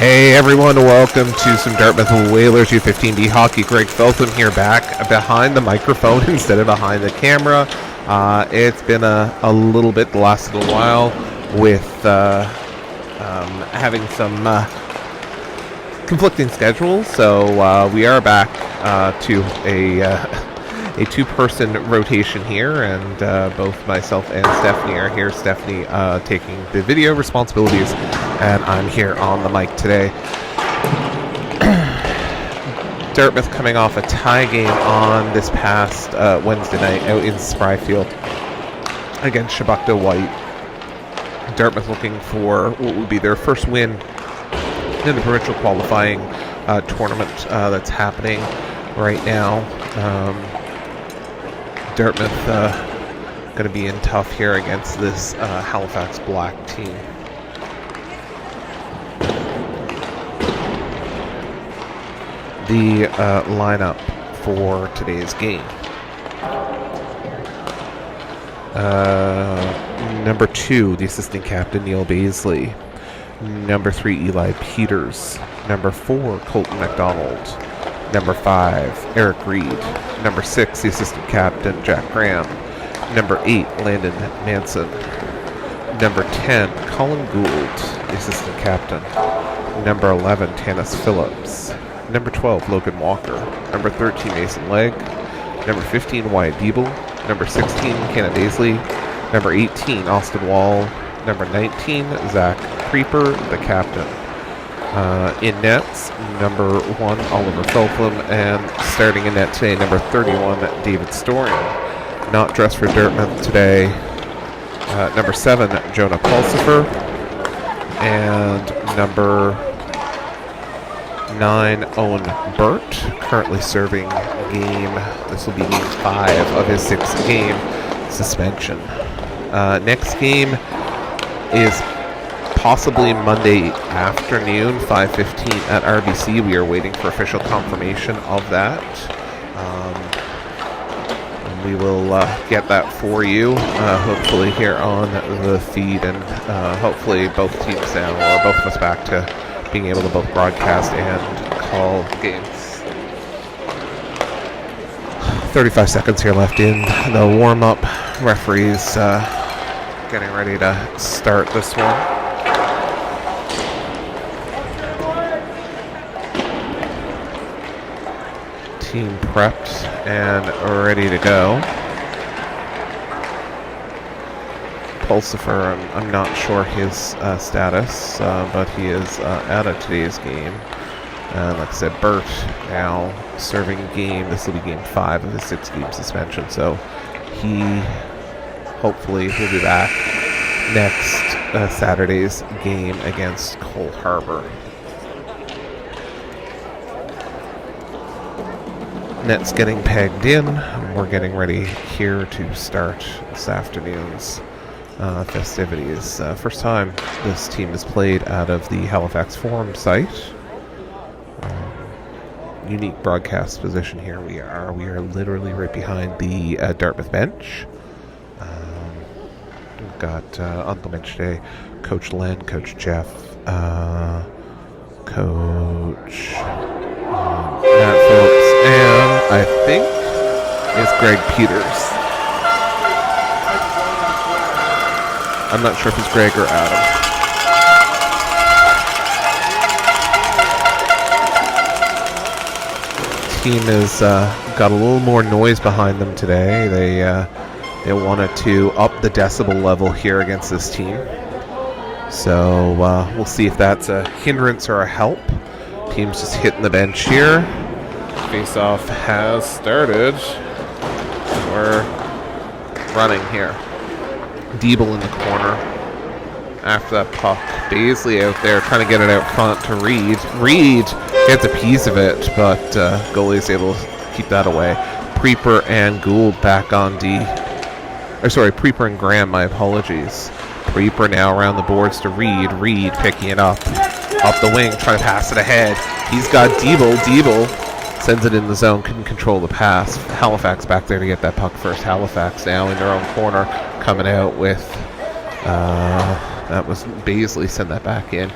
Hey everyone, welcome to some Dartmouth Whalers U15B hockey. Greg Feltham here, back behind the microphone instead of behind the camera. It's been a little bit, lasted a while with having some conflicting schedules, so we are back to a two-person rotation here, and both myself and Stephanie are here. Stephanie taking the video responsibilities, and I'm here on the mic today. Dartmouth coming off a tie game on this past Wednesday night out in Spryfield against Shabukta White. Dartmouth looking for what would be their first win in the provincial qualifying tournament that's happening right now. Dartmouth going to be in tough here against this Halifax Black team. The lineup for today's game. Number 2, the assistant captain, Neil Baisley. Number 3, Eli Peters. Number 4, Colton McDonald. Number 5, Eric Reed. Number 6, the assistant captain, Jack Graham. Number 8, Landon Manson. Number 10, Colin Gould, the assistant captain. Number 11, Tanis Phillips. Number 12, Logan Walker. Number 13, Mason Legg. Number 15, Wyatt Diebel. Number 16, Kenna Baisley. Number 18, Austin Wall. Number 19, Zach Creeper, the captain. In nets, number 1, Oliver Feltham, and starting in net today, number 31, David Storing. Not dressed for Dartmouth today, number 7, Jonah Pulsifer, and number 9, Owen Burt, currently serving game. This will be game 5 of his 6th game suspension. Next game is possibly Monday afternoon, 5:15 at RBC. We are waiting for official confirmation of that. And we will get that for you, hopefully here on the feed, and hopefully both teams now, or both of us back to being able to both broadcast and call games. 35 seconds here left in the warm-up. Referees getting ready to start this one. Team prepped and ready to go. Pulsifer, I'm not sure his status, but he is out of today's game. Like I said, Burt now serving game. This will be game 5 of his 6-game suspension, so he hopefully will be back next Saturday's game against Cole Harbour. Net's getting pegged in. We're getting ready here to start this afternoon's festivities. First time this team has played out of the Halifax Forum site. Unique broadcast position here. We are literally right behind the Dartmouth bench. We've got on the bench today Coach Len, Coach Jeff, Coach Matt Phillips, and I think is Greg Peters. I'm not sure if it's Greg or Adam. Team has got a little more noise behind them today. They wanted to up the decibel level here against this team. So we'll see if that's a hindrance or a help. Team's just hitting the bench here. Face-off has started. We're running here. Diebel in the corner. After that puck, Baisley out there trying to get it out front to Reed. Reed gets a piece of it, but goalie's able to keep that away. Preeper and Gould back on D. Preeper and Graham, my apologies. Preeper now around the boards to Reed. Reed picking it up the wing, trying to pass it ahead. He's got Diebel. Diebel sends it in the zone, couldn't control the pass. Halifax back there to get that puck first. Halifax now in their own corner, coming out with that was Baisley, send that back in.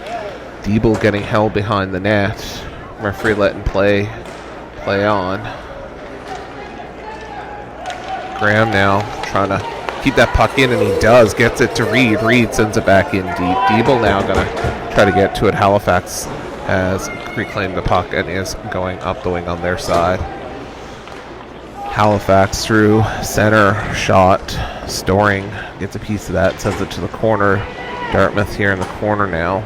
Diebel getting held behind the net. Referee letting play on. Graham now trying to keep that puck in, and he does. Gets it to Reed. Reed sends it back in deep. Diebel now going to try to get to it. Halifax has reclaimed the puck and is going up the wing on their side. Halifax through center shot. Storing gets a piece of that, sends it to the corner. Dartmouth here in the corner now,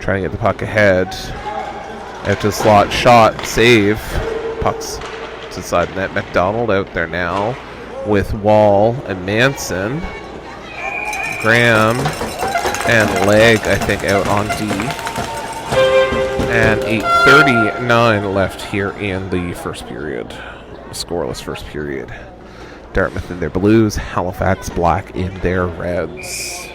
trying to get the puck ahead. Out to the slot, shot, save. Puck's to the side net. McDonald out there now with Wall and Manson. Graham and Leg, I think, out on D. And 8:39 left here in the first period. Scoreless first period. Dartmouth in their blues, Halifax Black in their reds.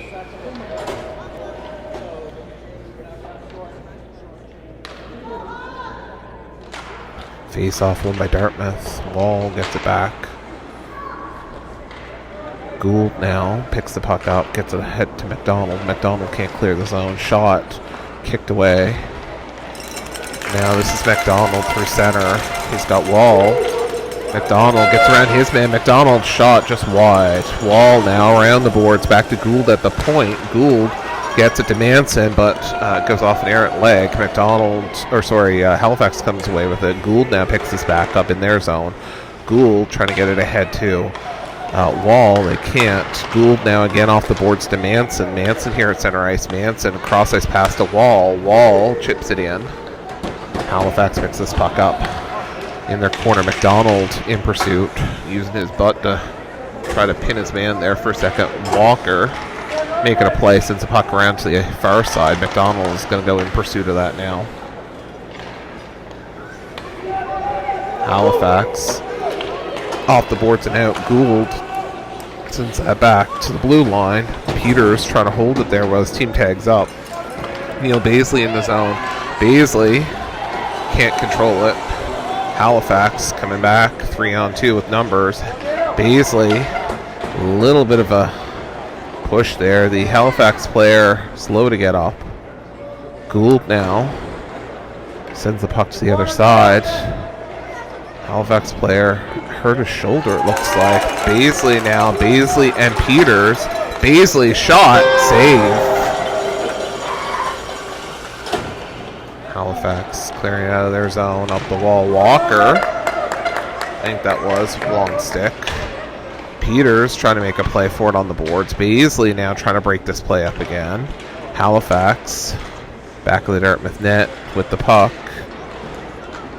Face off won by Dartmouth. Wall gets it back. Gould now picks the puck up, gets it ahead to McDonald. McDonald can't clear the zone. Shot kicked away. Now this is McDonald through center. He's got Wall. McDonald gets around his man. McDonald shot just wide. Wall now around the boards. Back to Gould at the point. Gould gets it to Manson, but goes off an errant leg. Halifax comes away with it. Gould now picks this back up in their zone. Gould trying to get it ahead to Wall. They can't. Gould now again off the boards to Manson. Manson here at center ice. Manson cross ice pass to Wall. Wall chips it in. Halifax picks this puck up in their corner. McDonald in pursuit, using his butt to try to pin his man there for a second. Walker making a play, sends the puck around to the far side. McDonald is going to go in pursuit of that now. Halifax off the boards and out. Gould sends that back to the blue line. Peters trying to hold it there while his team tags up. Neil Baisley in the zone. Baisley can't control it. Halifax coming back 3-on-2 with numbers. Baisley, a little bit of a push there. The Halifax player slow to get up. Gould now sends the puck to the other side. Halifax player hurt his shoulder, it looks like. Baisley now. Baisley and Peters. Baisley shot. Save. Halifax clearing out of their zone, up the wall. Walker, I think that was long stick. Peters trying to make a play for it on the boards. Baisley now trying to break this play up again. Halifax back of the Dartmouth net with the puck.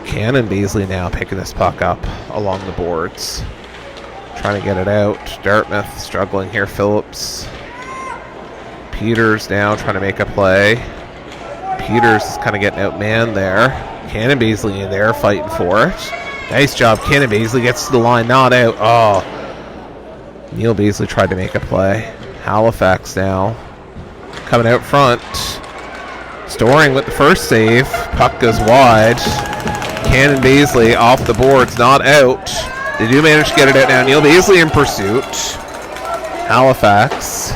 Cannon Baisley now picking this puck up along the boards, trying to get it out. Dartmouth struggling here. Phillips. Peters now trying to make a play. Peters is kind of getting outmanned there. Cannon Baisley in there fighting for it. Nice job. Cannon Baisley gets to the line, not out. Oh. Neil Baisley tried to make a play. Halifax now coming out front. Storing with the first save. Puck goes wide. Cannon Baisley off the boards, not out. They do manage to get it out now. Neil Baisley in pursuit. Halifax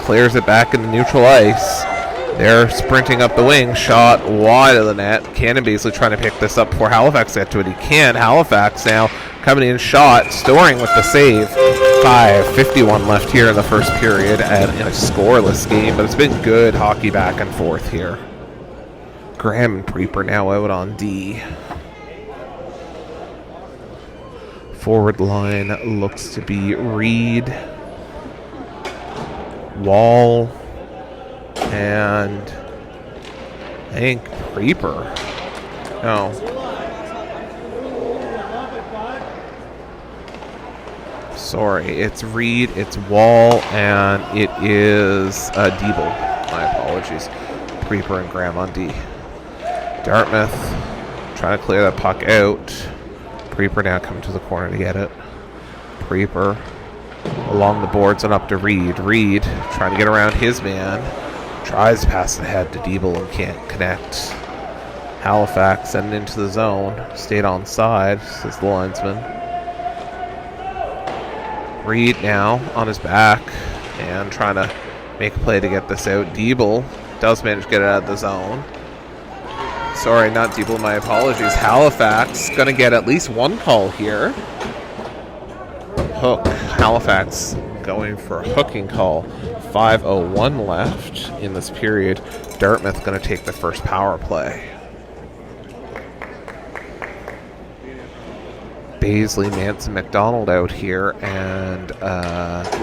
clears it back into neutral ice. They're sprinting up the wing. Shot wide of the net. Cannon Baisley trying to pick this up before Halifax get to it. He can't. Halifax now coming in. Shot. Storing with the save. 5:51 left here in the first period and in a scoreless game, but it's been good hockey back and forth here. Graham and Preeper now out on D. Forward line looks to be Reed, Wall, and I think Preeper. No. Sorry, it's Reed, it's Wall, and it is Diebel. My apologies. Preeper and Graham on D. Dartmouth trying to clear that puck out. Preeper now coming to the corner to get it. Preeper along the boards and up to Reed. Reed trying to get around his man. Tries to pass it ahead to Diebel and can't connect. Halifax sending into the zone. Stayed on side, says the linesman. Reed now on his back and trying to make a play to get this out. Diebel Does manage to get it out of the zone. Sorry, not Deeble, my apologies. Halifax going to get at least one call here. Hook. Halifax going for a hooking call. 5:01 left in this period. Dartmouth going to take the first power play. Baisley, Manson, McDonald out here, and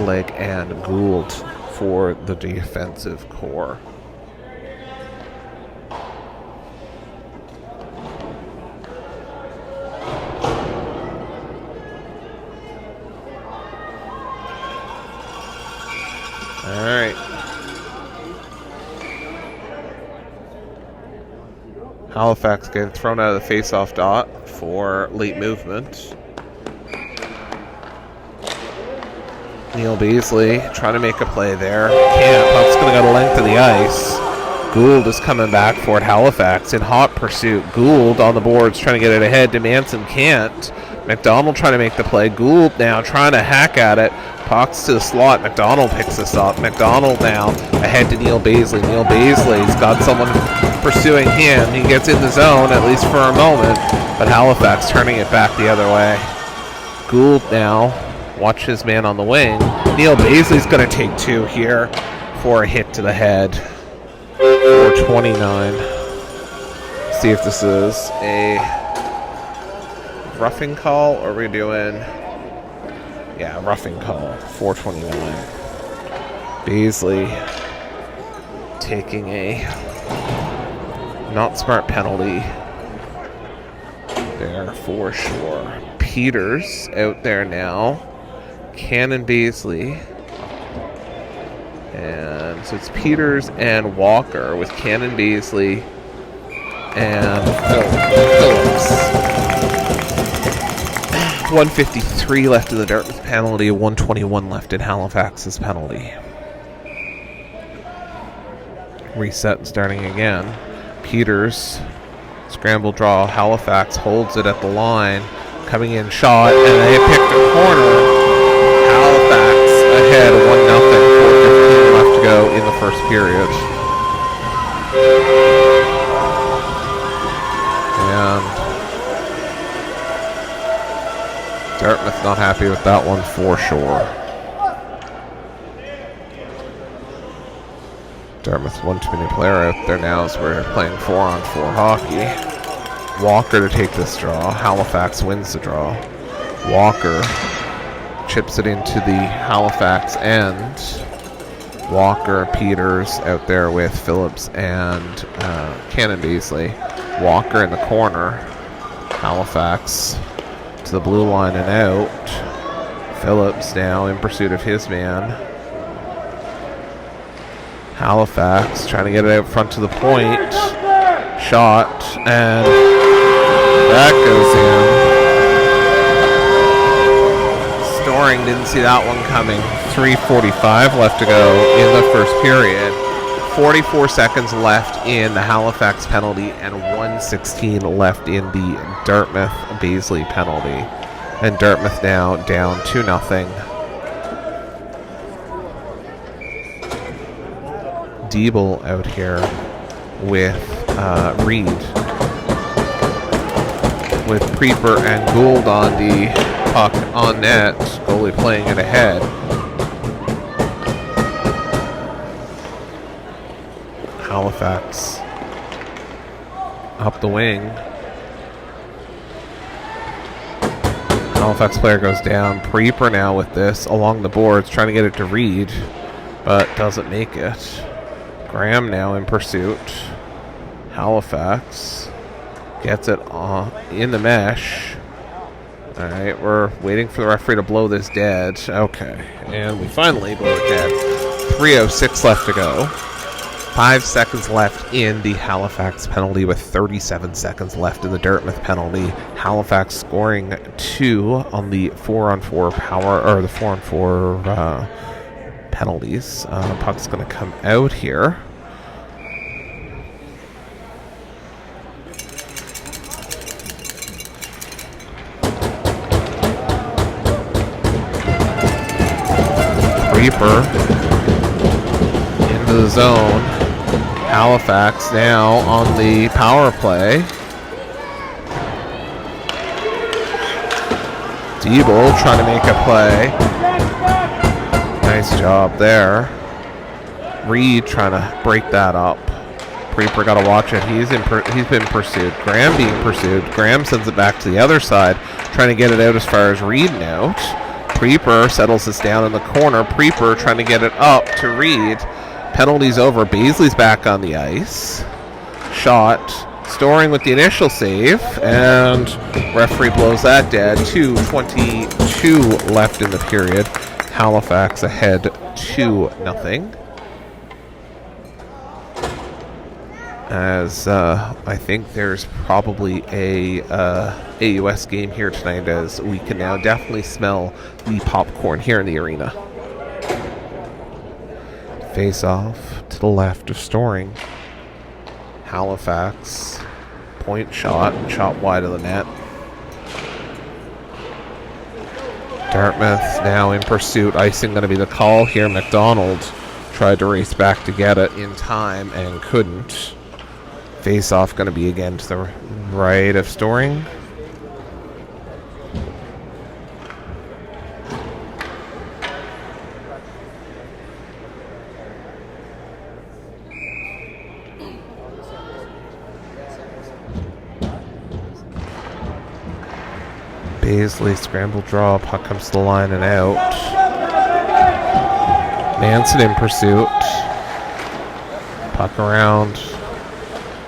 Legg and Gould for the defensive core. All right. Halifax getting thrown out of the face-off dot for late movement. Neil Baisley trying to make a play there. Can't. Puck's going to go the length of the ice. Gould is coming back for it. Halifax in hot pursuit. Gould on the boards trying to get it ahead to Manson. Can't. McDonald trying to make the play. Gould now trying to hack at it. Pucks to the slot. McDonald picks this up. McDonald now ahead to Neil Baisley. Neil Baisley's got someone pursuing him. He gets in the zone, at least for a moment, but Halifax turning it back the other way. Gould now, watch his man on the wing. Neil Baisley's going to take two here for a hit to the head. 4:29. See if this is a roughing call, or are we doing... Yeah, roughing call. 4:29. Baisley taking a not smart penalty there for sure. Peters out there now. Cannon, Baisley. And so it's Peters and Walker with Cannon, Baisley and Phillips. 153 left in the Dartmouth penalty, 121 left in Halifax's penalty. Reset and starting again. Peters, scramble draw. Halifax holds it at the line. Coming in shot, and they picked a corner. Halifax ahead 1-0. 4:15 left to go in the first period. And Dartmouth not happy with that one for sure. Dartmouth one too many player out there now as we're playing 4-on-4 hockey. Walker to take this draw. Halifax wins the draw. Walker chips it into the Halifax end. Walker, Peters out there with Phillips and Cannon, Baisley. Walker in the corner. Halifax to the blue line and out. Phillips now in pursuit of his man. Halifax trying to get it out front to the point. Shot, and that goes in. Storing didn't see that one coming. 3:45 left to go in the first period. 44 seconds left in the Halifax penalty and 1:16 left in the Dartmouth-Baisley penalty. And Dartmouth now down 2-0. Deeble out here with Reed. With Preeper and Gould on the puck on net. Goalie playing it ahead. Halifax up the wing. Halifax player goes down. Preeper now with this along the boards, trying to get it to Reed, but doesn't make it. Graham now in pursuit. Halifax gets it in the mesh. Alright, we're waiting for the referee to blow this dead. Okay, and we finally blow it dead. 3:06 left to go. 5 seconds left in the Halifax penalty with 37 seconds left in the Dartmouth penalty. Halifax scoring 2 on the 4-on-4 power, or the 4-on-4 penalties. Puck's going to come out here. Reaper into the zone. Halifax now on the power play. Diebel trying to make a play. Nice job there. Reed trying to break that up. Preeper got to watch it. He's been pursued. Graham being pursued. Graham sends it back to the other side, trying to get it out as far as Reed and out. Preeper settles this down in the corner. Preeper trying to get it up to Reed. Penalty's over. Baisley's back on the ice. Shot. Storing with the initial save. And referee blows that dead. 2:22 left in the period. Halifax ahead 2-0. As I think there's probably a AUS game here tonight, as we can now definitely smell the popcorn here in the arena. Face off to the left of Storing. Halifax, point shot wide of the net. Dartmouth now in pursuit. Icing going to be the call here. McDonald tried to race back to get it in time and couldn't. Face off going to be again to the right of Storing. Baisley scramble draw, puck comes to the line and out. Manson in pursuit. Puck around.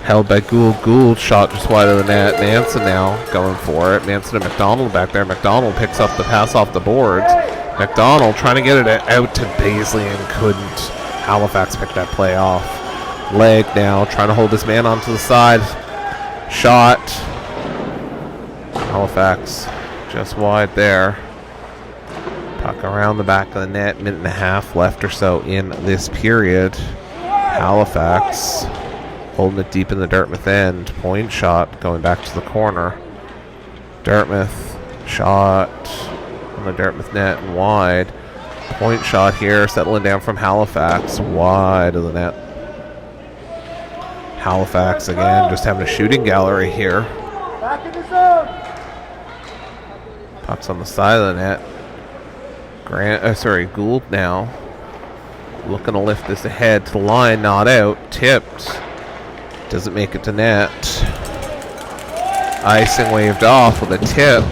Held by Gould. Gould shot just wide of the net. Manson now going for it. Manson and McDonald back there. McDonald picks up the pass off the boards. McDonald trying to get it out to Baisley and couldn't. Halifax picked that play off. Leg now trying to hold his man onto the side. Shot. Halifax just wide there. Puck around the back of the net. Minute and a half left or so in this period. Halifax holding it deep in the Dartmouth end. Point shot going back to the corner. Dartmouth shot on the Dartmouth net and wide. Point shot here settling down from Halifax wide of the net. Halifax again just having a shooting gallery here. Back in the zone. Puck's on the side of the net. Gould now looking to lift this ahead to the line, not out, tipped. Doesn't make it to net. Icing waved off with a tip.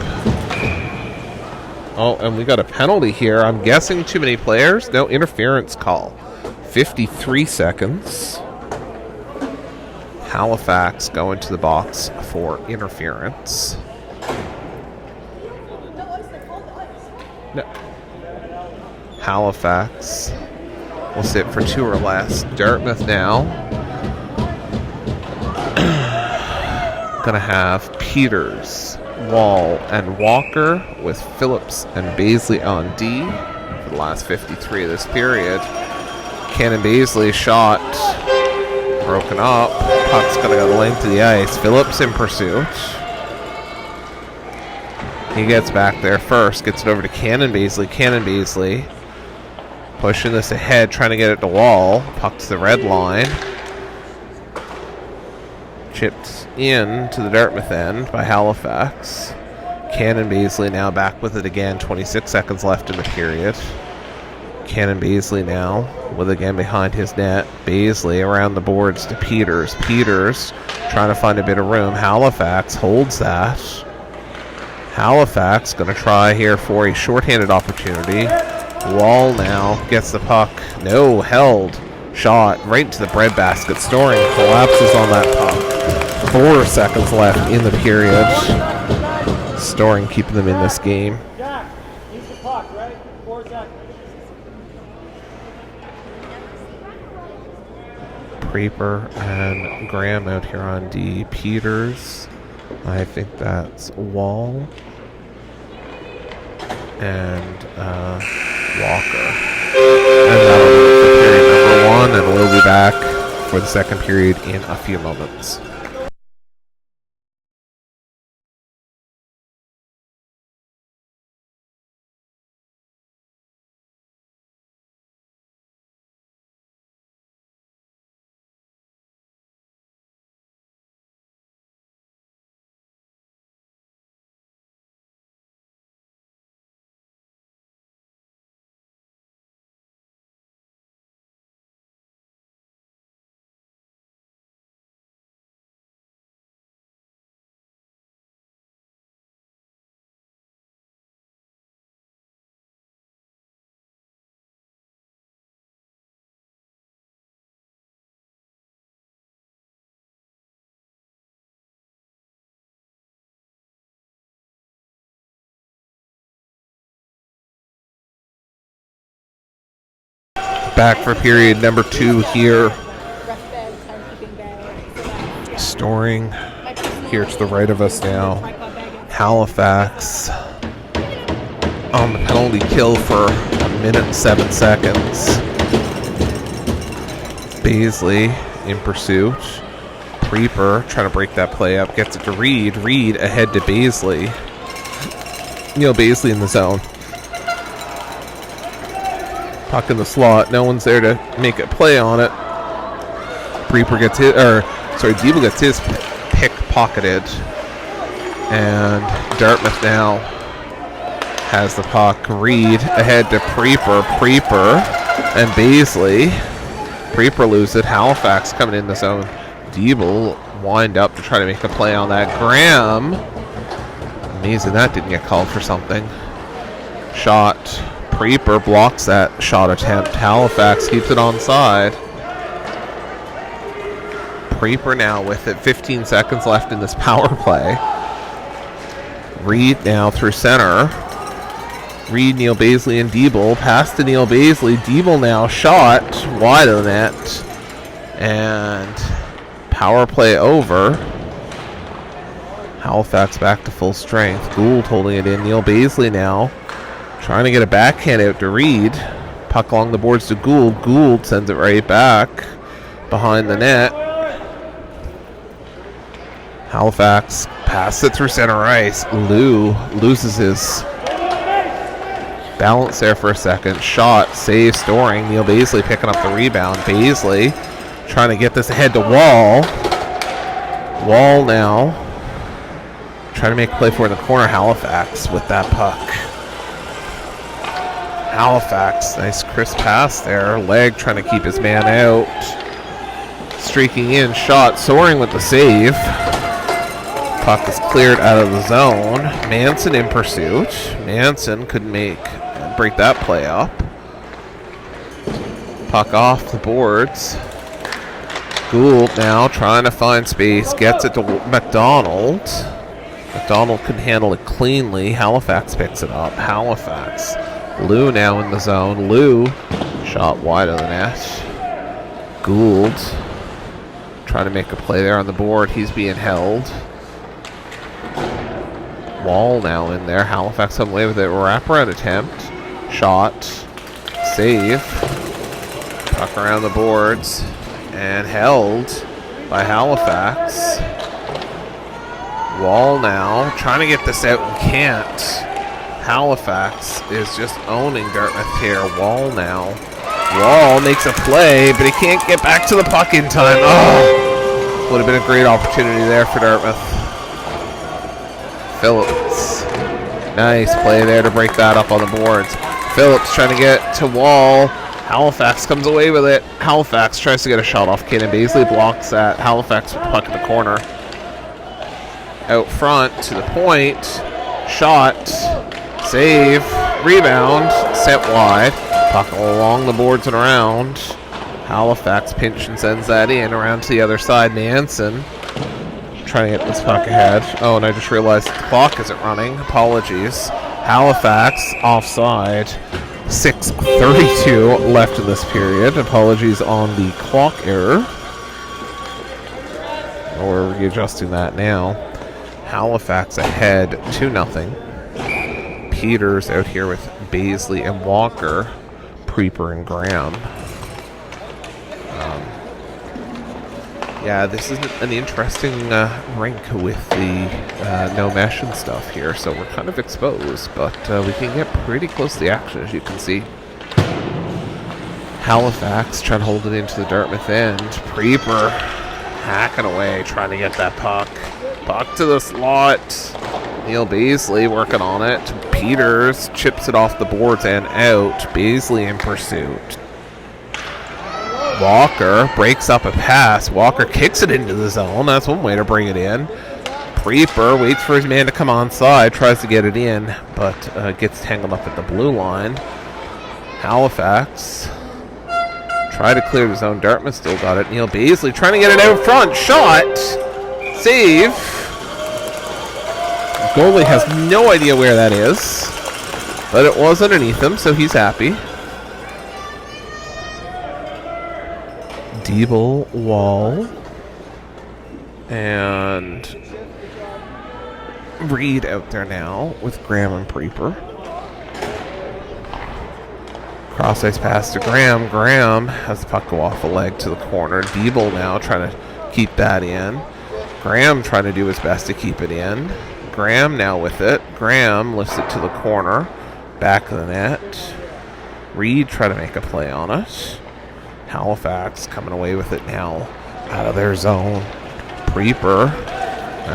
Oh, and we got a penalty here. I'm guessing too many players. No interference call. 53 seconds. Halifax going to the box for interference. No. Halifax will sit for 2 or less. Dartmouth now going to have Peters, Wall, and Walker with Phillips and Baisley on D for the last 53 of this period. Cannon Baisley shot broken up. Puck's going to go the length of the ice. Phillips in pursuit. He gets back there first, gets it over to Cannon Baisley. Cannon Baisley pushing this ahead, trying to get it to Wall. Puck to the red line. Chipped in to the Dartmouth end by Halifax. Cannon Baisley now back with it again. 26 seconds left in the period. Cannon Baisley now with it again behind his net. Baisley around the boards to Peters. Peters trying to find a bit of room. Halifax holds that. Halifax going to try here for a shorthanded opportunity. Wall now gets the puck. No, held. Shot right into the breadbasket. Storing collapses on that puck. 4 seconds left in the period. Storing keeping them in this game. Jack, use the puck, right? 4 seconds. Preeper and Graham out here on D. Peters. I think that's Wall. And Walker. And that'll do it for period number 1, and we'll be back for the second period in a few moments. Back for period number 2 here. Storing here to the right of us now. Halifax on the penalty kill for 1 minute and 7 seconds. Baisley in pursuit. Preeper trying to break that play up. Gets it to Reed. Reed ahead to Baisley. Neil Baisley in the zone. Puck in the slot. No one's there to make a play on it. Preeper gets hit, Diebel gets his pick pocketed. And Dartmouth now has the puck. Reed ahead to Preeper. Preeper and Baisley. Preeper loses it. Halifax coming in the zone. Diebel wind up to try to make a play on that. Graham. Amazing that didn't get called for something. Shot. Preeper blocks that shot attempt. Halifax keeps it onside. Preeper now with it. 15 seconds left in this power play. Reed now through center. Reed, Neil Baisley, and Diebel. Pass to Neil Baisley. Diebel now shot wide of the net. And power play over. Halifax back to full strength. Gould holding it in. Neil Baisley now trying to get a backhand out to Reed. Puck along the boards to Gould. Gould sends it right back behind the net. Halifax passes it through center ice. Lou loses his balance there for a second. Shot, save, Storing. Neil Baisley picking up the rebound. Baisley trying to get this ahead to Wall. Wall now trying to make a play for in the corner. Halifax with that puck. Halifax, nice crisp pass there. Leg trying to keep his man out. Streaking in, shot, Soaring with the save. Puck is cleared out of the zone. Manson in pursuit. Manson couldn't break that play up. Puck off the boards. Gould now trying to find space. Gets it to McDonald. McDonald can handle it cleanly. Halifax picks it up. Halifax. Lou now in the zone. Lou shot wide of the net. Gould trying to make a play there on the board. He's being held. Wall now in there. Halifax come away with it. Wraparound attempt. Shot. Save. Puck around the boards. And held by Halifax. Wall now trying to get this out and can't. Halifax is just owning Dartmouth here. Wall now. Wall makes a play, but he can't get back to the puck in time. Oh! Would have been a great opportunity there for Dartmouth. Phillips. Nice play there to break that up on the boards. Phillips trying to get to Wall. Halifax comes away with it. Halifax tries to get a shot off Kid, and Baisley blocks that. Halifax with the puck in the corner. Out front to the point. Shot. Save. Rebound. Set wide. Puck along the boards and around. Halifax pinch and sends that in around to the other side. Manson trying to get this puck ahead. Oh, and I just realized the clock isn't running. Apologies. Halifax offside. 6:32 left in this period. Apologies on the clock error. We're readjusting that now. Halifax ahead 2-0. Peters out here with Baisley and Walker. Preeper and Graham. Yeah, this is an interesting rink with the no mesh and stuff here, so we're kind of exposed, but we can get pretty close to the action, as you can see. Halifax trying to hold it into the Dartmouth end. Preeper hacking away, trying to get that puck. Puck to the slot. Neil Baisley working on it. Peters chips it off the boards and out. Baisley in pursuit. Walker breaks up a pass. Walker kicks it into the zone. That's one way to bring it in. Preeper waits for his man to come onside, tries to get it in, but gets tangled up at the blue line. Halifax try to clear the zone. Dartmouth still got it. Neil Baisley trying to get it out front. Shot. Save. Goalie has no idea where that is, but it was underneath him, so he's happy. Diebel, Wall, and Reed out there now with Graham and Preeper. Cross ice pass to Graham. Graham has the puck go off a leg to the corner. Diebel now trying to keep that in. Graham trying to do his best to keep it in. Graham now with it. Graham lifts it to the corner. Back of the net. Reed trying to make a play on it. Halifax coming away with it now out of their zone. Preeper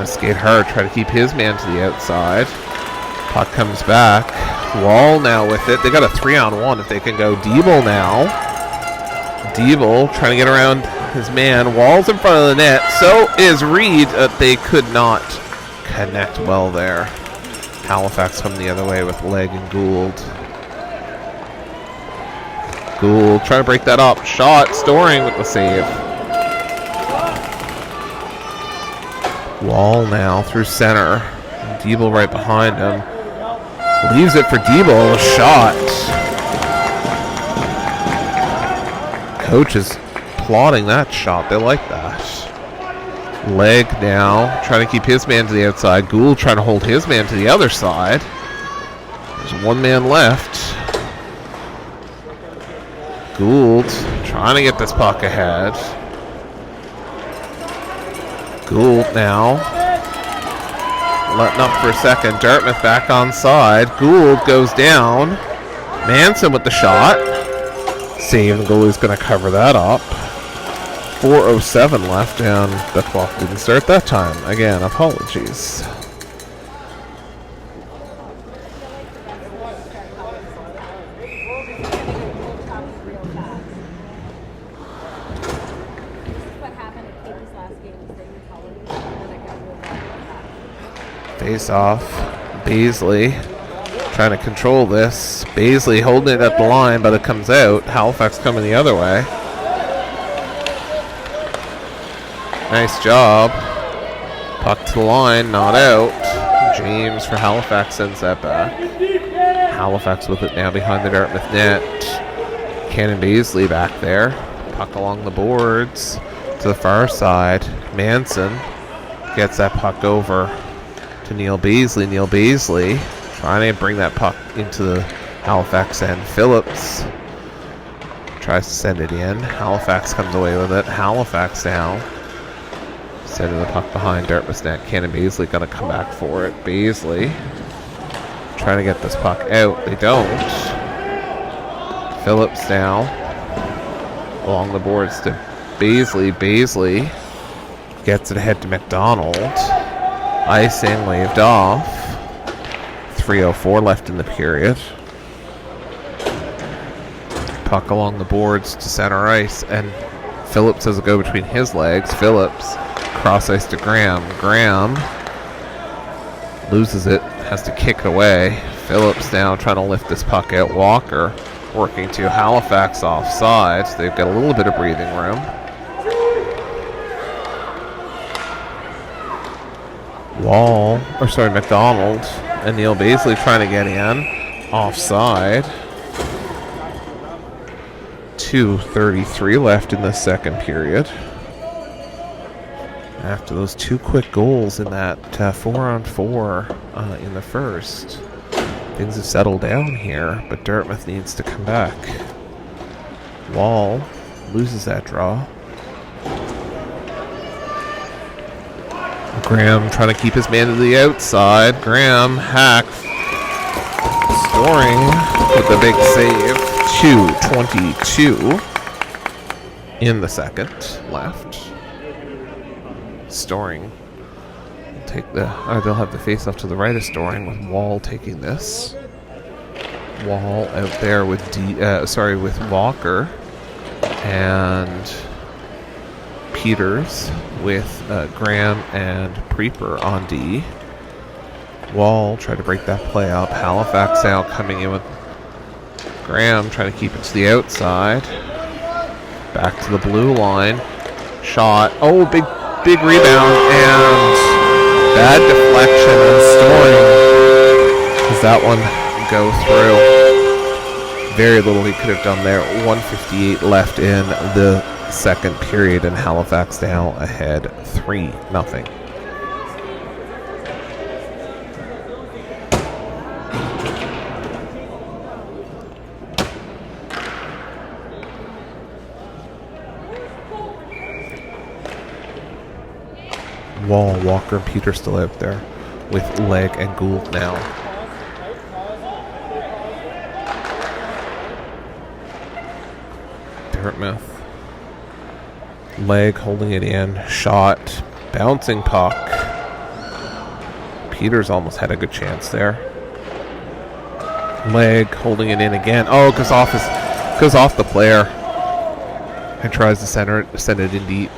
skate hard, try to keep his man to the outside. Puck comes back. Wall now with it. They got a 3-on-1 if they can go. Diebel now. Diebel trying to get around his man. Wall's in front of the net. So is Reed. They could not connect well there. Halifax coming the other way with Leg and Gould. Gould trying to break that up. Shot. Storing with the save. Wall now through center. Diebel right behind him. Leaves it for Diebel. Shot. Coach is plotting that shot. They like that. Leg now trying to keep his man to the outside. Gould trying to hold his man to the other side. There's one man left. Gould trying to get this puck ahead. Gould now letting up for a second. Dartmouth back on side. Gould goes down. Manson with the shot. Save, and goalie's going to cover that up. 4:07 left, and the clock didn't start that time. Again, apologies. Face off. Baisley trying to control this. Baisley holding it at the line, but it comes out. Halifax coming the other way. Nice job. Puck to the line, not out. James for Halifax sends that back. Halifax with it now behind the Dartmouth net. Cannon Baisley back there. Puck along the boards to the far side. Manson gets that puck over to Neil Baisley. Neil Baisley trying to bring that puck into the Halifax end. Phillips tries to send it in. Halifax comes away with it. Halifax now sending the puck behind Dartmouth's net. Cannon Baisley going to come back for it. Baisley trying to get this puck out. They don't. Phillips now along the boards to Baisley. Baisley gets it ahead to McDonald. Icing waved off. 3:04 left in the period. Puck along the boards to center ice, and Phillips has a go between his legs. Phillips cross ice to Graham. Graham loses it, has to kick it away. Phillips now trying to lift this puck out. Walker working to Halifax offside. So they've got a little bit of breathing room. McDonald and Neil Baisley trying to get in. Offside. 2:33 left in the second period. After those two quick goals in that 4-on-4 in the first, things have settled down here, but Dartmouth needs to come back. Wall loses that draw. Graham trying to keep his man to the outside. Graham hack. Storing with the big save. 2:22 in the second left. Storing will take they'll have the face off to the right of Storing, with Wall taking this. Wall out there with with Walker and Peters with Graham and Preeper on D. Wall tried to break that play up. Halifax now coming in with Graham trying to keep it to the outside. Back to the blue line. Shot. Oh, big rebound and bad deflection and Storing. Does that one go through? Very little he could have done there. 1:58 left in the second period, and Halifax now ahead 3-0. Wall, Walker, and Peter still out there with Legg and Gould now. Dartmouth. Legg holding it in. Shot. Bouncing puck. Peters almost had a good chance there. Legg holding it in again. Oh, goes off the player. And tries to send it in deep.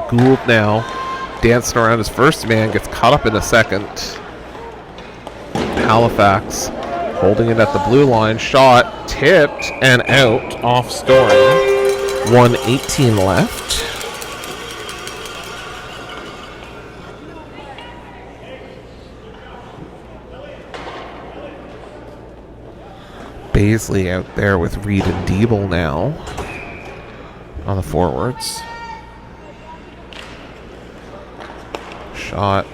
Gould now dancing around his first man, gets caught up in the second. Halifax holding it at the blue line. Shot tipped and out off Storing. 1:18 left. Baisley out there with Reed and Diebel now on the forwards. Shot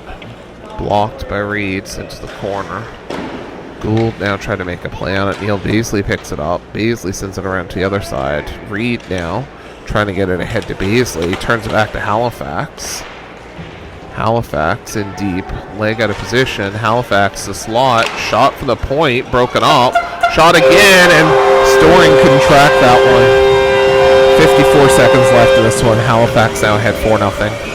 blocked by Reed, sent to the corner. Gould now trying to make a play on it. Neil Baisley picks it up. Baisley sends it around to the other side. Reed now trying to get it ahead to Baisley. Turns it back to Halifax. Halifax in deep. Leg out of position. Halifax the slot. Shot from the point. Broken up. Shot again, and Storing couldn't track that one. 54 seconds left in this one. Halifax now ahead 4-0.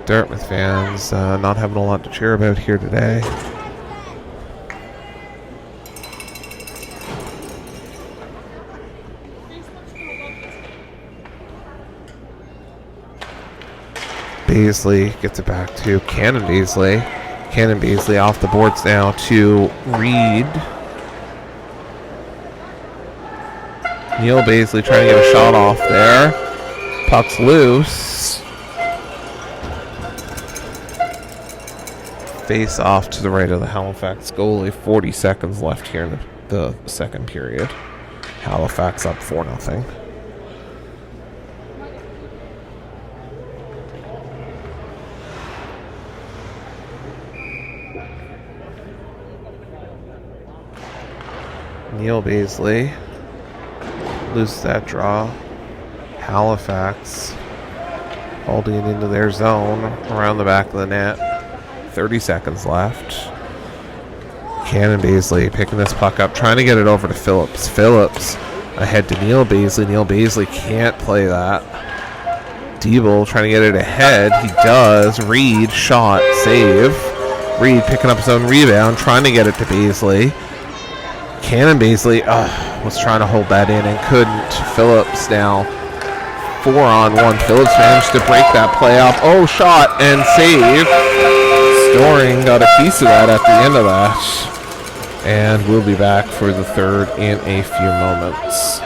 Dartmouth fans not having a lot to cheer about here today. Baisley gets it back to Cannon Baisley. Cannon Baisley off the boards now to Reed. Neil Baisley trying to get a shot off there. Puck's loose. Face off to the right of the Halifax goalie. 40 seconds left here in the second period. Halifax up 4-0. Neil Baisley loses that draw. Halifax holding it into their zone around the back of the net. 30 seconds left. Cannon Baisley picking this puck up, trying to get it over to Phillips. Phillips ahead to Neil Baisley. Neil Baisley can't play that. Diebel trying to get it ahead. He does. Reed, shot, save. Reed picking up his own rebound, trying to get it to Baisley. Cannon Baisley was trying to hold that in and couldn't. Phillips now 4-on-1. Phillips managed to break that play up. Oh, shot and save. Storing got a piece of that at the end of that. And we'll be back for the third in a few moments.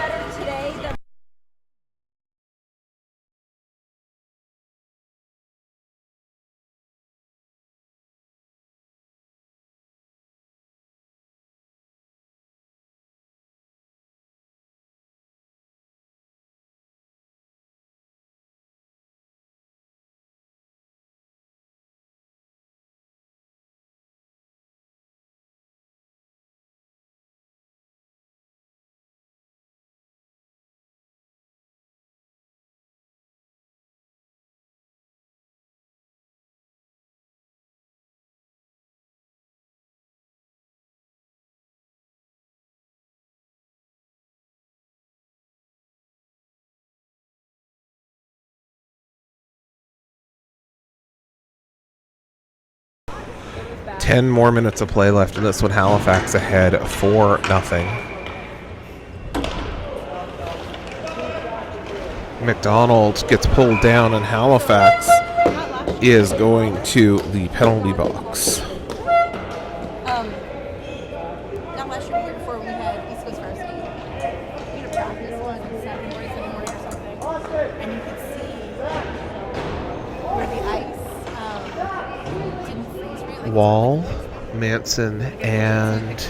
Ten more minutes of play left in this one. Halifax ahead 4-0. McDonald gets pulled down, and Halifax is going to the penalty box. Not last year, the year before, we had East Coast varsity. We had a practice one Saturday morning or something, and you could see where the ice Wall, Manson, and East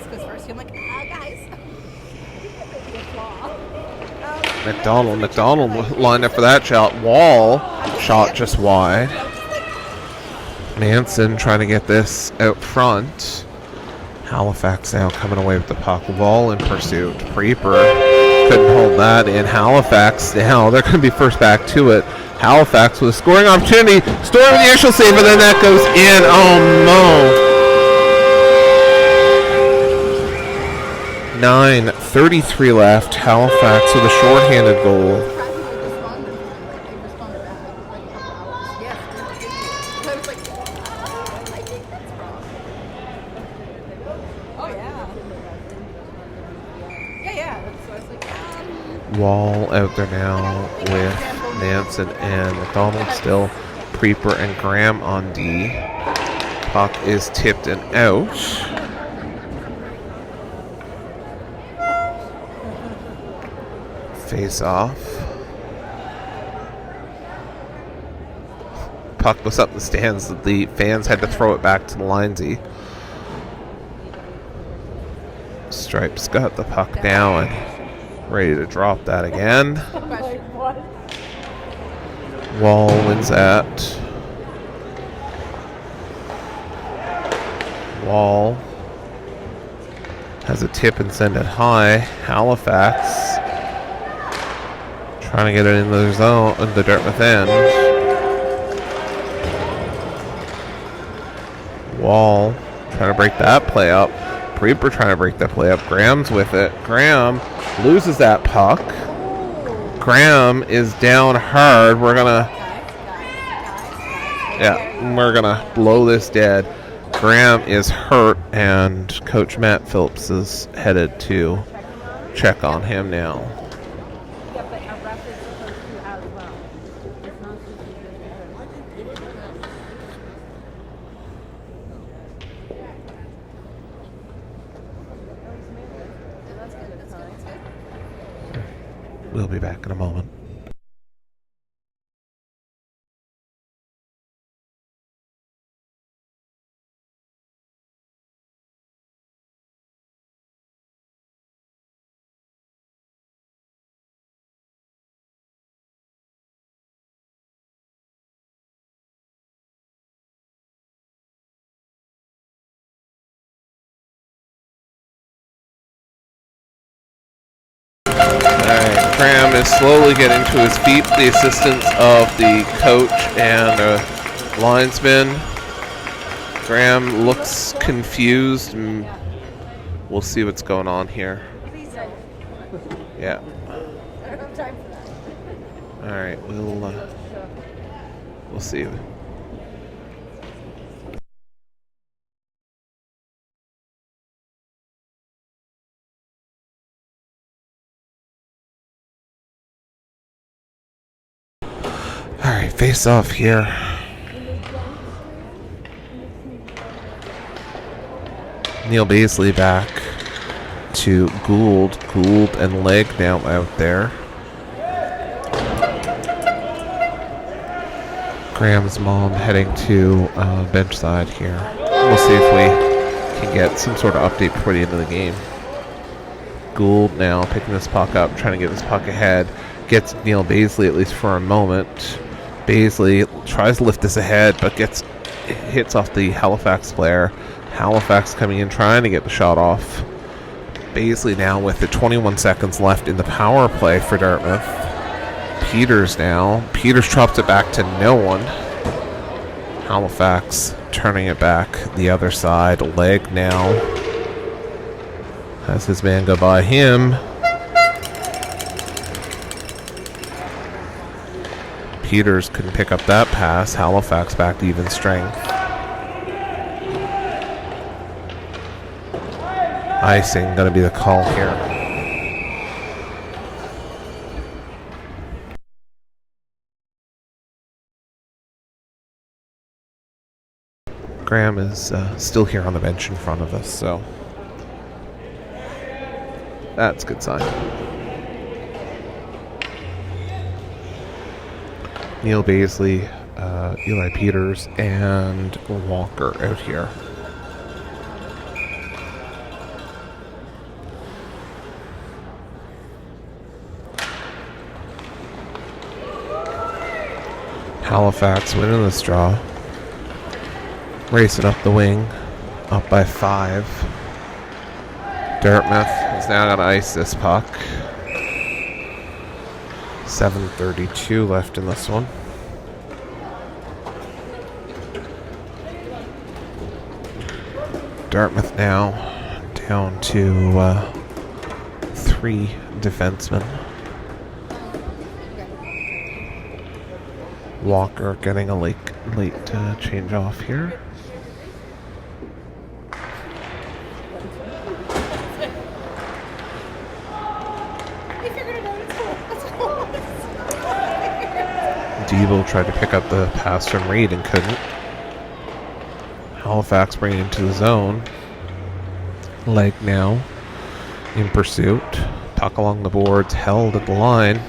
Coast Varsity. I'm like, guys. Maybe a flaw. McDonald. McDonald lined up for that shot. Wall shot just wide. Manson trying to get this out front. Halifax now coming away with the puck. Wall in pursuit. Preeper couldn't hold that in. Halifax now, they're going to be first back to it. Halifax with a scoring opportunity. Story with the initial save, and then that goes in. Oh, no. 9:33 left. Halifax with a shorthanded goal. Wall out there now with Manson and McDonald still. Preeper and Graham on D. Puck is tipped and out. Face off. Puck was up in the stands. The fans had to throw it back to the linesy. Stripes got the puck now and ready to drop that again. Wall wins that. Wall has a tip and send it high. Halifax trying to get it in the zone, in the Dartmouth end. Wall trying to break that play up. Preeper trying to break that play up. Graham's with it. Graham loses that puck. Graham is down hard. We're gonna blow this dead. Graham is hurt, and Coach Matt Phillips is headed to check on him now. We'll be back in a moment. Graham is slowly getting to his feet with the assistance of the coach and linesman. Graham looks confused, and we'll see what's going on here. Yeah. All right, we'll see. Alright, face off here. Neil Baisley back to Gould. Gould and Legg now out there. Graham's mom heading to bench side here. We'll see if we can get some sort of update before the end of the game. Gould now picking this puck up, trying to get this puck ahead. Gets Neil Baisley at least for a moment. Baisley tries to lift this ahead, but hits off the Halifax player. Halifax coming in, trying to get the shot off. Baisley now with the 21 seconds left in the power play for Dartmouth. Peters now. Peters drops it back to no one. Halifax turning it back the other side. Legg now has his man go by him. Peters couldn't pick up that pass. Halifax back to even strength. Icing going to be the call here. Graham is still here on the bench in front of us, so that's a good sign. Neil Baisley Eli Peters and Walker out here. Halifax winning this draw. Racing up the wing. Up by 5. Dartmouth has now got to ice this puck. 7:32 left in this one. Dartmouth now down to 3 defensemen. Walker getting a late change off here. Deeble tried to pick up the pass from Reed and couldn't. Halifax bringing into the zone. Leg now in pursuit. Puck along the boards, held at the line.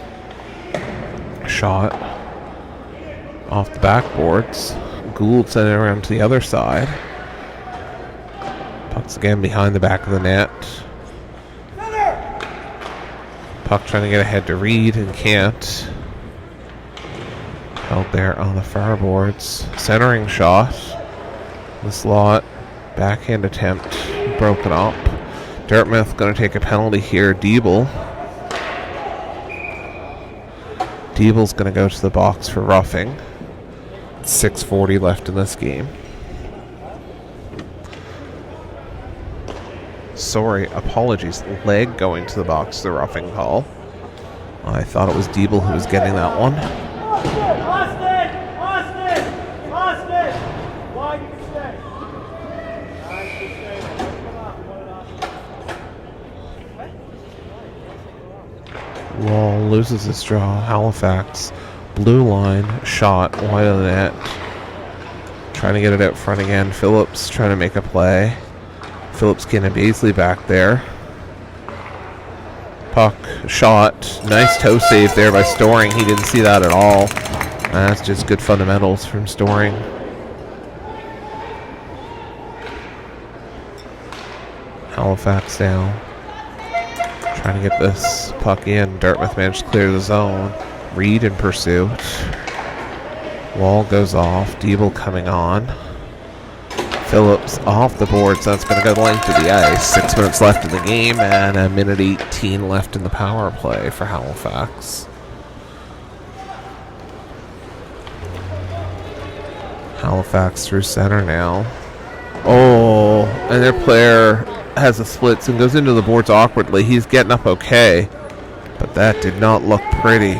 Shot off the backboards. Gould sent it around to the other side. Puck's again behind the back of the net. Puck trying to get ahead to Reed and can't. Held there on the far boards. Centering shot. The slot. Backhand attempt. Broken up. Dartmouth going to take a penalty here. Deeble. Deeble's going to go to the box for roughing. 6:40 left in this game. Sorry, apologies. Leg going to the box, the roughing call. I thought it was Deeble who was getting that one. Austin! Wide, you can stay. Nice, you stay. Come on. Wall loses his draw. Halifax. Blue line. Shot. Wide of the net. Trying to get it out front again. Phillips trying to make a play. Phillips getting Beasley back there. Puck. Shot. Nice toe save there by Storing. He didn't see that at all. That's just good fundamentals from Storing. Halifax now. Trying to get this puck in. Dartmouth managed to clear the zone. Reed in pursuit. Wall goes off. Deeble coming on. Phillips off the boards. That's going to go length to the ice. 6 minutes left in the game and a minute 18 left in the power play for Halifax. Halifax through center now. Oh, and their player has a splits and goes into the boards awkwardly. He's getting up okay, but that did not look pretty.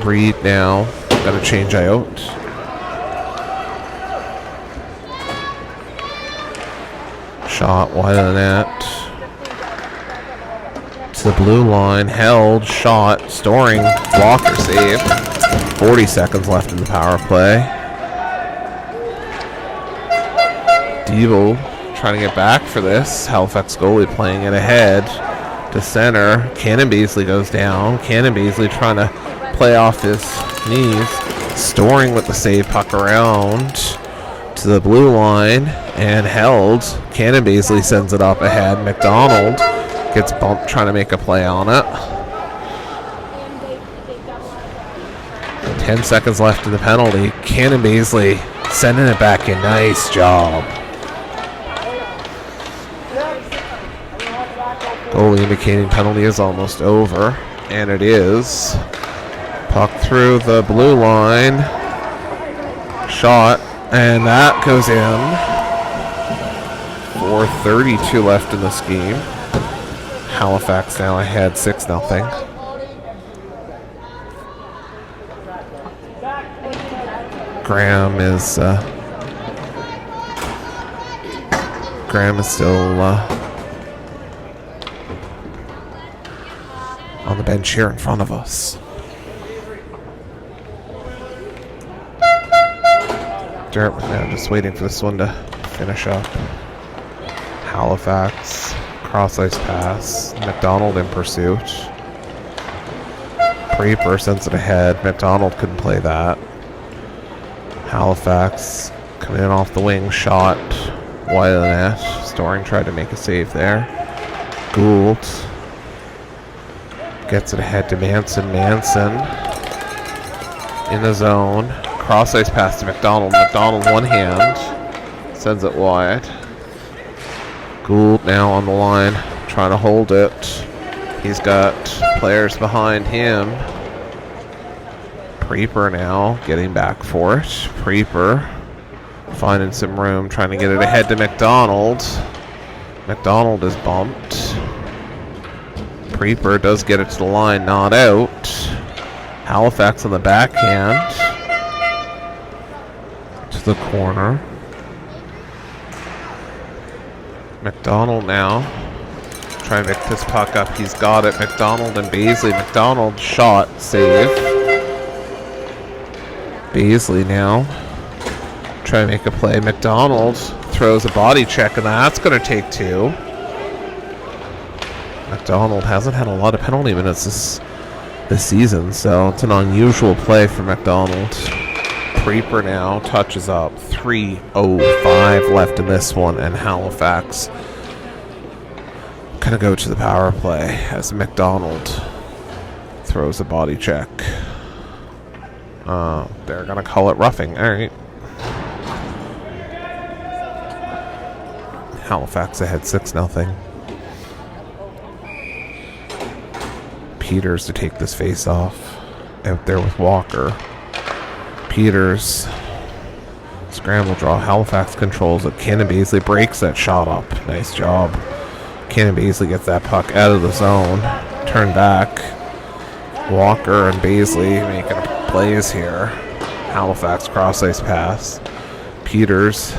Reed now got to change out. Shot wide of the net. To the blue line. Held. Shot. Storing. Walker save. 40 seconds left in the power play. Deeble trying to get back for this. Halifax goalie playing it ahead to center. Cannon Beasley goes down. Cannon Beasley trying to play off his knees. Storing with the save, puck around to the blue line and held. Cannon Beasley sends it up ahead. McDonald gets bumped trying to make a play on it. 10 seconds left in the penalty. Cannon Beasley sending it back in. Nice job. Goalie indicating penalty is almost over, and it is. Puck through the blue line. Shot, and that goes in. 4:32 left in this game. Halifax now ahead 6-0. Graham is still on the bench here in front of us. Dartmouth now just waiting for this one to finish up. Halifax cross ice pass. McDonald in pursuit. Creeper sends it ahead. McDonald couldn't play that. Halifax coming in off the wing, shot wide of the net. Storing tried to make a save there. Gould gets it ahead to Manson. Manson in the zone. Cross ice pass to McDonald. McDonald one hand. Sends it wide. Gould now on the line. Trying to hold it. He's got players behind him. Preeper now getting back for it. Preeper finding some room. Trying to get it ahead to McDonald. McDonald is bumped. Preeper does get it to the line. Not out. Halifax on the backhand. To the corner. McDonald now trying to pick this puck up. He's got it. McDonald and Baisley. McDonald shot. Save. Baisley now trying to make a play. McDonald throws a body check, and that's going to take two. McDonald hasn't had a lot of penalty minutes this season, so it's an unusual play for McDonald. Preeper now touches up. 3:05 left in this one, and Halifax gonna go to the power play as McDonald throws a body check. They're gonna call it roughing. All right. Halifax ahead 6-0. Peters to take this face off out there with Walker. Peters scramble draw. Halifax controls it. Cannon Baisley breaks that shot up. Nice job. Cannon Baisley gets that puck out of the zone. Turn back. Walker and Baisley making plays here. Halifax cross ice pass. Peters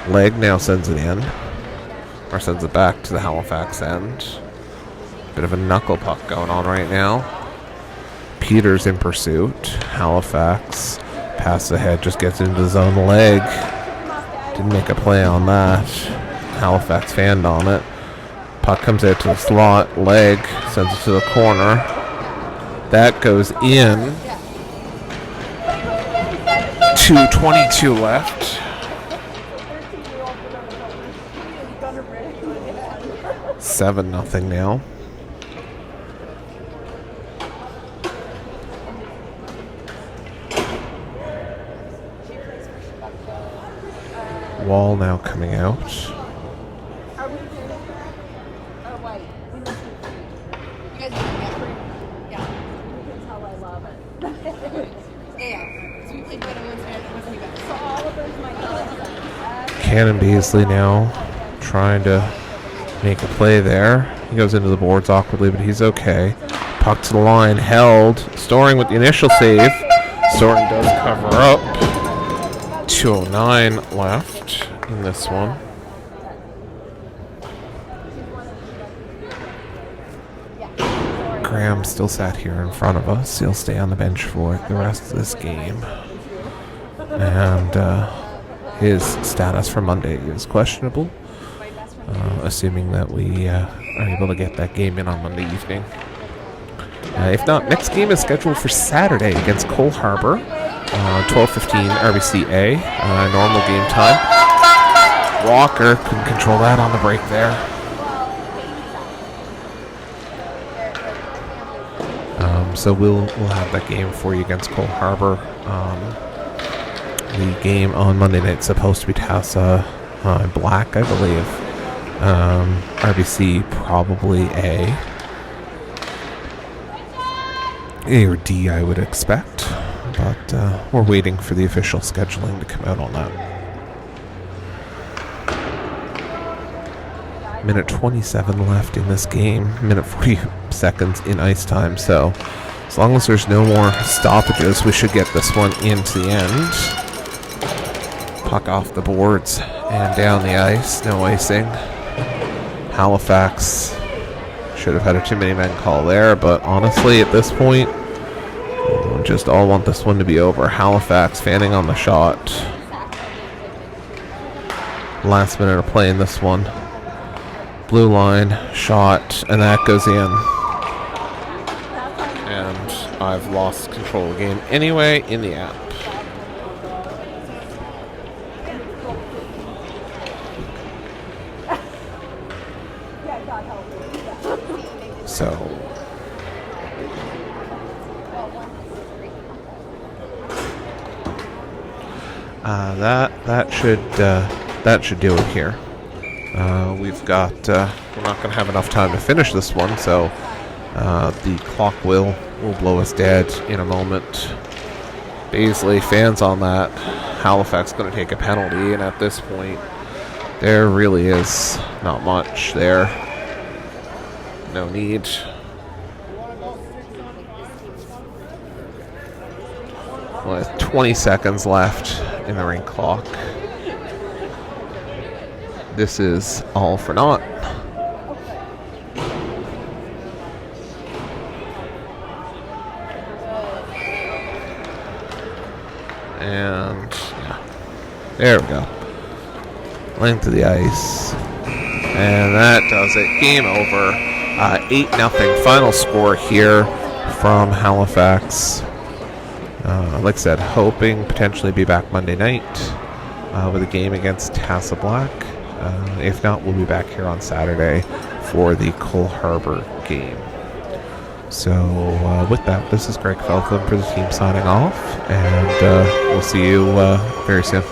leg now sends it in, or sends it back to the Halifax end. Bit of a knuckle puck going on right now. Peters in pursuit. Halifax pass ahead, just gets into the zone leg. Didn't make a play on that. Halifax fanned on it. Puck comes out to the slot. Leg sends it to the corner. That goes in. 2:22 left. 7-0 now. Wall now coming out. Are we green or white? We must be green. You guys are green? Yeah. You can tell I love it. Yeah. So we played white on Wednesday. It wasn't even. So Oliver's my cousin. Cannon Beasley now trying to make a play there. He goes into the boards awkwardly, but he's okay. Puck to the line, held. Storing with the initial save. Storing does cover up. 2:09 left in this one. Graham still sat here in front of us. He'll stay on the bench for the rest of this game. And his status for Monday is questionable, assuming that we are able to get that game in on Monday evening. If not, next game is scheduled for Saturday against Cole Harbour. 12:15 RBCA, normal game time. Walker couldn't control that on the break there. So we'll have that game for you against Cole Harbour. The game on Monday night is supposed to be Halifax Black, I believe. RBC probably A or D, I would expect. But we're waiting for the official scheduling to come out on that. Minute 27 left in this game. Minute 40 seconds in ice time. So as long as there's no more stoppages, we should get this one into the end. Puck off the boards and down the ice. No icing. Halifax should have had a too many men call there, but honestly at this point, just all want this one to be over. Halifax fanning on the shot. Last minute of play in this one. Blue line, shot, and that goes in. And I've lost control of the game anyway in the app. So that should do it here. We've got we're not going to have enough time to finish this one, so the clock will blow us dead in a moment. Baisley fans on that. Halifax going to take a penalty, and at this point, there really is not much there. No need. With 20 seconds left in the ring clock. This is all for naught. And yeah, there we go. Length of the ice. And that does it. Game over. 8-0 final score here from Halifax. Like I said, hoping potentially be back Monday night with a game against Halifax Black. If not, we'll be back here on Saturday for the Cole Harbour game. So with that, this is Greg Feltham for the team signing off, and we'll see you very soon.